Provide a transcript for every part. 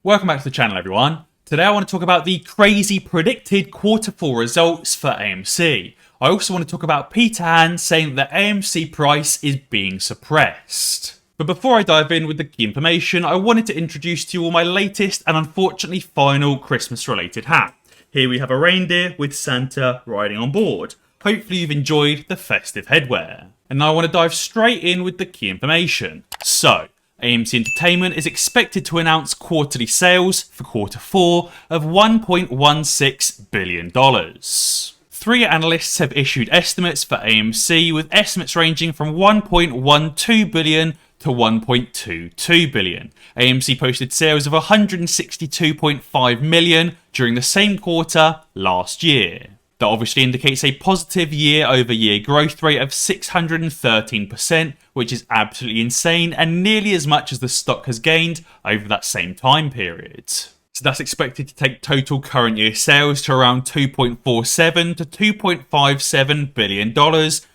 Welcome back to the channel, everyone. Today I want to talk about the crazy predicted Q4 results for AMC. I also want to talk about Peter Hann saying that the AMC price is being suppressed. But before I dive in with the key information, I wanted to introduce to you all my latest and unfortunately final Christmas related hat. Here we have a reindeer with Santa riding on board. Hopefully you've enjoyed the festive headwear. And now I want to dive straight in with the key information. So, AMC Entertainment is expected to announce quarterly sales for Q4 of $1.16 billion. Three analysts have issued estimates for AMC, with estimates ranging from $1.12 billion to $1.22 billion. AMC posted sales of $162.5 million during the same quarter last year. That obviously indicates a positive year-over-year growth rate of 613%, which is absolutely insane and nearly as much as the stock has gained over that same time period. So that's expected to take total current year sales to around $2.47 to $2.57 billion,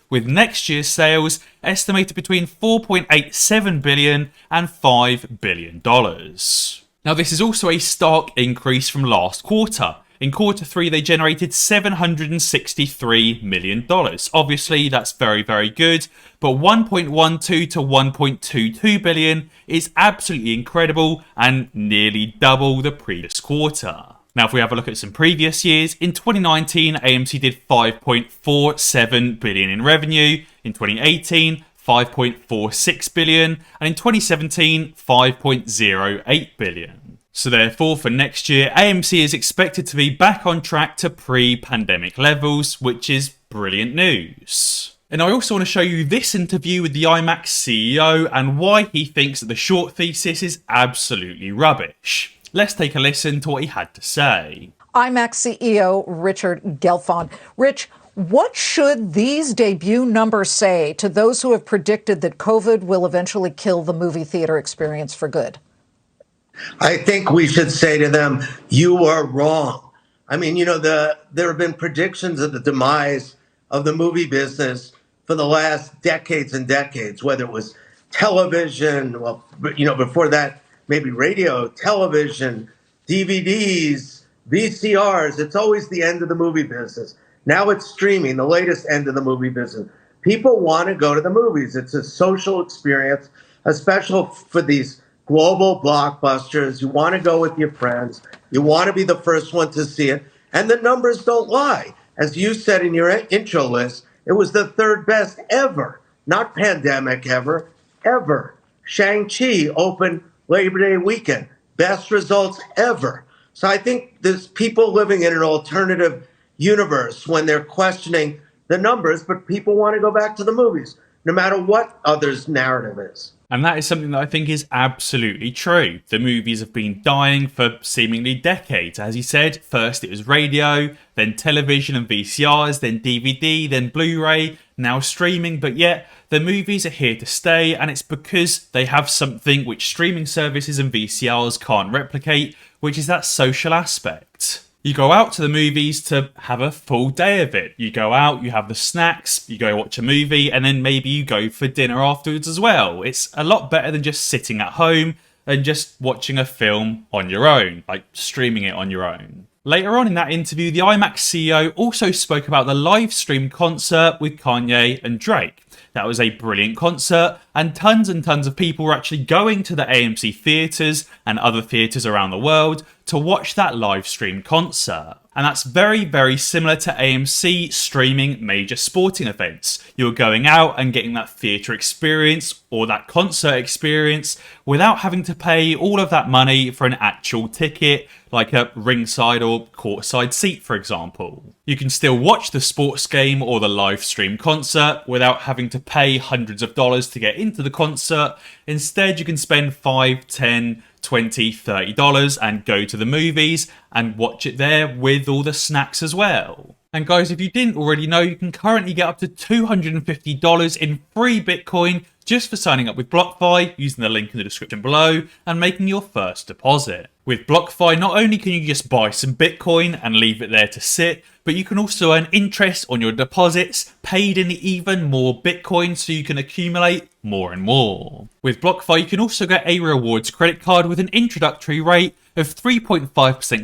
with next year's sales estimated between $4.87 billion and $5 billion. Now this is also a stark increase from last quarter. In Q3, they generated $763 million. Obviously, that's very, very good, but $1.12 to $1.22 billion is absolutely incredible and nearly double the previous quarter. Now, if we have a look at some previous years, in 2019, AMC did $5.47 billion in revenue. In 2018, $5.46 billion, and in 2017, $5.08 billion. So therefore, for next year, AMC is expected to be back on track to pre-pandemic levels, which is brilliant news. And I also want to show you this interview with the IMAX CEO and why he thinks that the short thesis is absolutely rubbish. Let's take a listen to what he had to say. IMAX CEO Richard Gelfond. Rich, what should these debut numbers say to those who have predicted that COVID will eventually kill the movie theater experience for good? I think we should say to them, you are wrong. I mean, there have been predictions of the demise of the movie business for the last decades and decades, whether it was television, well, before that, maybe radio, television, DVDs, VCRs. It's always the end of the movie business. Now it's streaming, the latest end of the movie business. People want to go to the movies. It's a social experience, especially for these global blockbusters. You want to go with your friends. You want to be the first one to see it. And the numbers don't lie. As you said in your intro list, it was the third best ever. Not pandemic ever. Shang-Chi opened Labor Day weekend. Best results ever. So I think there's people living in an alternative universe when they're questioning the numbers, but people want to go back to the movies, no matter what others' narrative is. And that is something that I think is absolutely true. The movies have been dying for seemingly decades. As he said, first it was radio, then television and VCRs, then DVD, then Blu-ray, now streaming. But yet, the movies are here to stay, and it's because they have something which streaming services and VCRs can't replicate, which is that social aspect. You go out to the movies to have a full day of it. You go out, you have the snacks, you go watch a movie, and then maybe you go for dinner afterwards as well. It's a lot better than just sitting at home and just watching a film on your own, like streaming it on your own. Later on in that interview, the IMAX CEO also spoke about the live stream concert with Kanye and Drake. That was a brilliant concert, and tons of people were actually going to the AMC theatres and other theatres around the world to watch that live stream concert. And that's very, very similar to AMC streaming major sporting events. You're going out and getting that theatre experience or that concert experience without having to pay all of that money for an actual ticket, like a ringside or courtside seat, for example. You can still watch the sports game or the live stream concert without having to pay hundreds of dollars to get into the concert. Instead, you can spend $5, $10, $20, $30 and go to the movies and watch it there with all the snacks as well. And guys, if you didn't already know, you can currently get up to $250 in free Bitcoin just for signing up with BlockFi using the link in the description below and making your first deposit. With BlockFi, not only can you just buy some Bitcoin and leave it there to sit, but you can also earn interest on your deposits paid in even more Bitcoin so you can accumulate more and more. With BlockFi, you can also get a rewards credit card with an introductory rate of 3.5%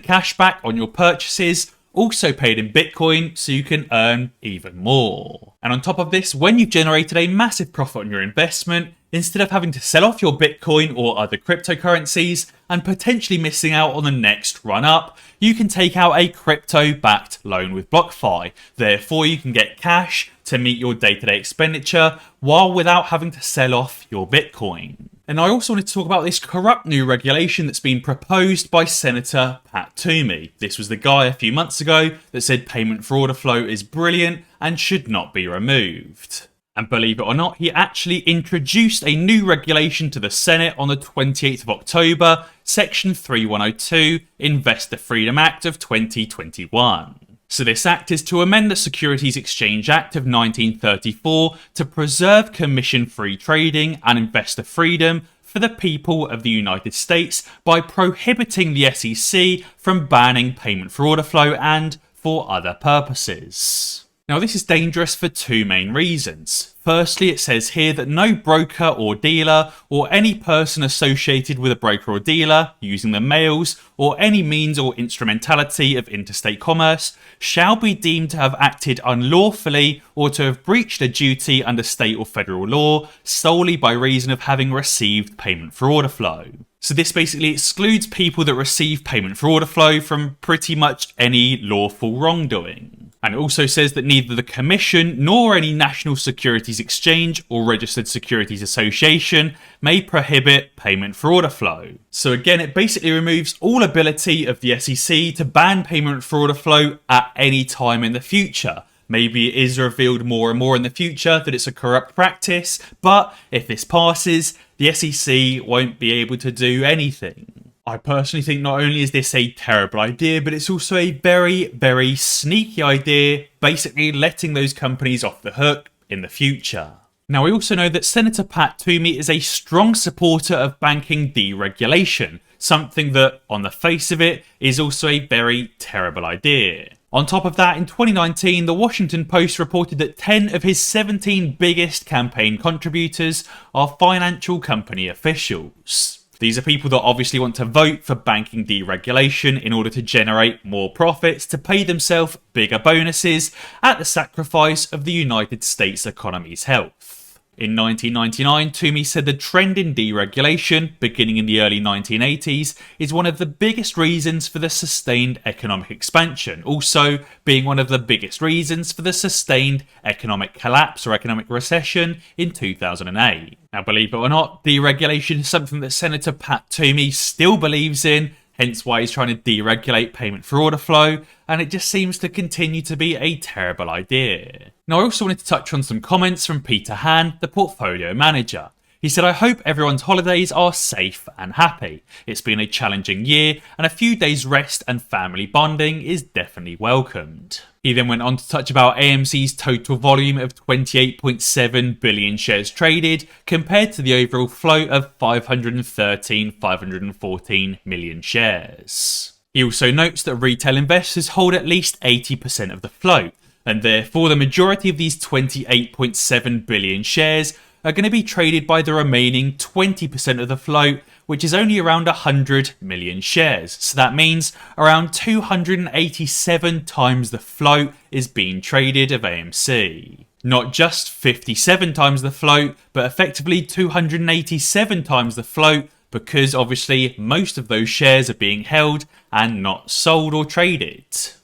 cashback on your purchases, also paid in Bitcoin, so you can earn even more. And on top of this, when you've generated a massive profit on your investment, instead of having to sell off your Bitcoin or other cryptocurrencies and potentially missing out on the next run up, you can take out a crypto-backed loan with BlockFi. Therefore, you can get cash to meet your day-to-day expenditure while without having to sell off your Bitcoin. And I also wanted to talk about this corrupt new regulation that's been proposed by Senator Pat Toomey. This was the guy a few months ago that said payment for order flow is brilliant and should not be removed. And believe it or not, he actually introduced a new regulation to the Senate on the 28th of October, Section 3102, Investor Freedom Act of 2021. So this act is to amend the Securities Exchange Act of 1934 to preserve commission-free trading and investor freedom for the people of the United States by prohibiting the SEC from banning payment for order flow and for other purposes. Now, this is dangerous for two main reasons. Firstly, it says here that no broker or dealer or any person associated with a broker or dealer using the mails or any means or instrumentality of interstate commerce shall be deemed to have acted unlawfully or to have breached a duty under state or federal law solely by reason of having received payment for order flow. So this basically excludes people that receive payment for order flow from pretty much any lawful wrongdoing. And it also says that neither the Commission nor any national securities exchange or registered securities association may prohibit payment for order flow. So again, it basically removes all ability of the SEC to ban payment for order flow at any time in the future. Maybe it is revealed more and more in the future that it's a corrupt practice, but if this passes, the SEC won't be able to do anything. I personally think not only is this a terrible idea, but it's also a very, very sneaky idea, basically letting those companies off the hook in the future. Now, we also know that Senator Pat Toomey is a strong supporter of banking deregulation, something that, on the face of it, is also a very terrible idea. On top of that, in 2019, the Washington Post reported that 10 of his 17 biggest campaign contributors are financial company officials. These are people that obviously want to vote for banking deregulation in order to generate more profits to pay themselves bigger bonuses at the sacrifice of the United States economy's health. In 1999, Toomey said the trend in deregulation, beginning in the early 1980s, is one of the biggest reasons for the sustained economic expansion, also being one of the biggest reasons for the sustained economic collapse or economic recession in 2008. Now, believe it or not, deregulation is something that Senator Pat Toomey still believes in, hence why he's trying to deregulate payment for order flow, and it just seems to continue to be a terrible idea. Now, I also wanted to touch on some comments from Peter Hann, the portfolio manager. He said, "I hope everyone's holidays are safe and happy. It's been a challenging year, and a few days rest and family bonding is definitely welcomed." He then went on to touch about AMC's total volume of 28.7 billion shares traded compared to the overall float of 514 million shares. He also notes that retail investors hold at least 80% of the float, and therefore the majority of these 28.7 billion shares are going to be traded by the remaining 20% of the float, which is only around 100 million shares. So that means around 287 times the float is being traded of AMC. Not just 57 times the float, but effectively 287 times the float, because obviously most of those shares are being held and not sold or traded.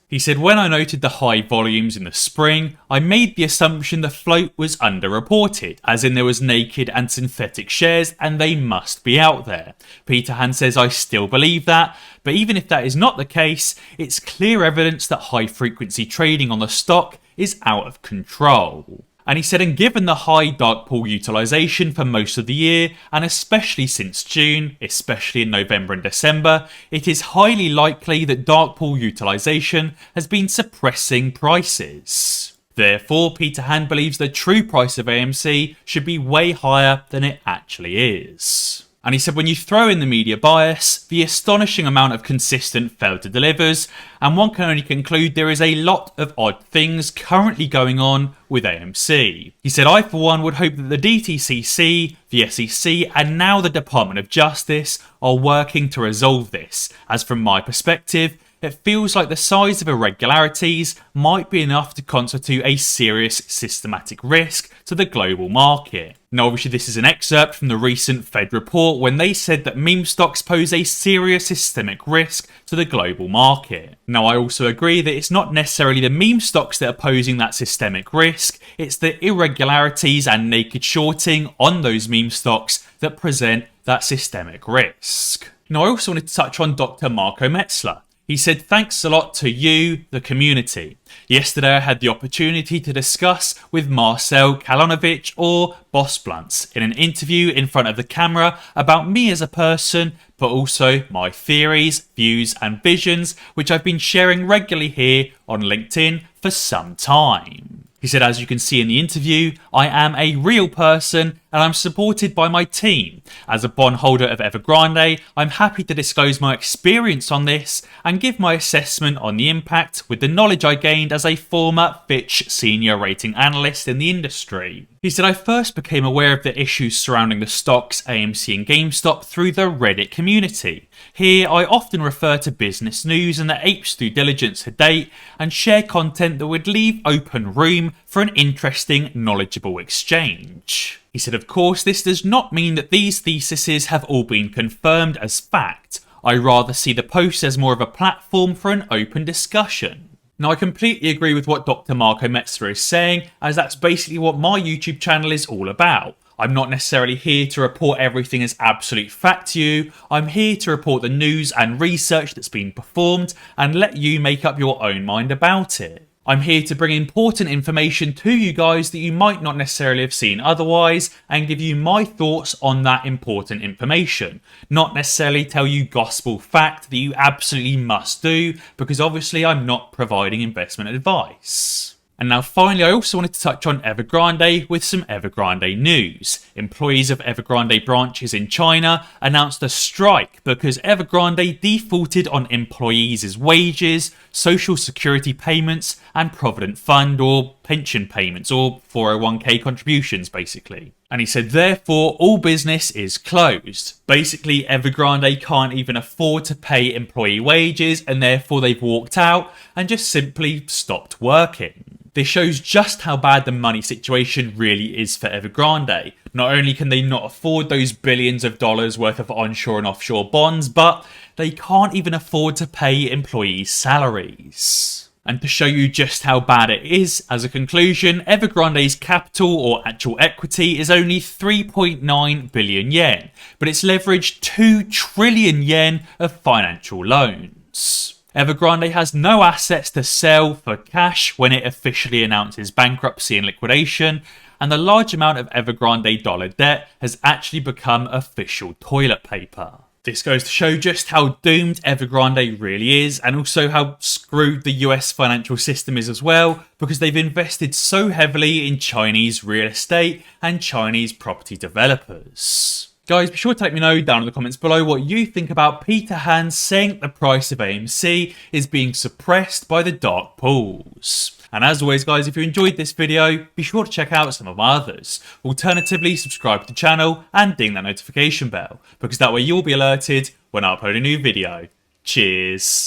He said, "When I noted the high volumes in the spring, I made the assumption the float was underreported, as in there was naked and synthetic shares and they must be out there." Peter Hann says, "I still believe that, but even if that is not the case, it's clear evidence that high frequency trading on the stock is out of control." And he said, "And given the high dark pool utilisation for most of the year, and especially since June, especially in November and December, it is highly likely that dark pool utilisation has been suppressing prices." Therefore, Peter Hann believes the true price of AMC should be way higher than it actually is. And he said when you throw in the media bias, the astonishing amount of consistent failed-to delivers, and one can only conclude there is a lot of odd things currently going on with AMC. He said, I for one would hope that the DTCC, the SEC, and now the Department of Justice are working to resolve this, as from my perspective, it feels like the size of irregularities might be enough to constitute a serious systematic risk to the global market. Now obviously this is an excerpt from the recent Fed report when they said that meme stocks pose a serious systemic risk to the global market. Now I also agree that it's not necessarily the meme stocks that are posing that systemic risk, it's the irregularities and naked shorting on those meme stocks that present that systemic risk. Now I also wanted to touch on Dr. Marco Metzler. He said, thanks a lot to you, the community. Yesterday I had the opportunity to discuss with Marcel Kalonovich or Boss Blunts in an interview in front of the camera about me as a person, but also my theories, views and visions, which I've been sharing regularly here on LinkedIn for some time. He said, as you can see in the interview, I am a real person and I'm supported by my team. As a bondholder of Evergrande, I'm happy to disclose my experience on this and give my assessment on the impact with the knowledge I gained as a former Fitch senior rating analyst in the industry. He said, I first became aware of the issues surrounding the stocks AMC and GameStop through the Reddit community. Here, I often refer to business news and the apes' due diligence to date and share content that would leave open room for an interesting, knowledgeable exchange. He said, of course, this does not mean that these theses have all been confirmed as fact. I rather see the post as more of a platform for an open discussion. Now, I completely agree with what Dr. Marco Metzler is saying, as that's basically what my YouTube channel is all about. I'm not necessarily here to report everything as absolute fact to you. I'm here to report the news and research that's been performed and let you make up your own mind about it. I'm here to bring important information to you guys that you might not necessarily have seen otherwise and give you my thoughts on that important information. Not necessarily tell you gospel fact that you absolutely must do, because obviously I'm not providing investment advice. And now finally, I also wanted to touch on Evergrande with some Evergrande news. Employees of Evergrande branches in China announced a strike because Evergrande defaulted on employees' wages, social security payments, and provident fund or pension payments, or 401k contributions basically. And he said, therefore, all business is closed. Basically, Evergrande can't even afford to pay employee wages, and therefore they've walked out and just simply stopped working. This shows just how bad the money situation really is for Evergrande. Not only can they not afford those billions of dollars worth of onshore and offshore bonds, but they can't even afford to pay employees' salaries. And to show you just how bad it is, as a conclusion, Evergrande's capital or actual equity is only 3.9 billion yen, but it's leveraged 2 trillion yen of financial loans. Evergrande has no assets to sell for cash when it officially announces bankruptcy and liquidation, and the large amount of Evergrande dollar debt has actually become official toilet paper. This goes to show just how doomed Evergrande really is, and also how screwed the US financial system is as well, because they've invested so heavily in Chinese real estate and Chinese property developers. Guys, be sure to let me know down in the comments below what you think about Peter Hann saying that the price of AMC is being suppressed by the dark pools. And as always guys, if you enjoyed this video, be sure to check out some of my others. Alternatively, subscribe to the channel and ding that notification bell, because that way you'll be alerted when I upload a new video. Cheers!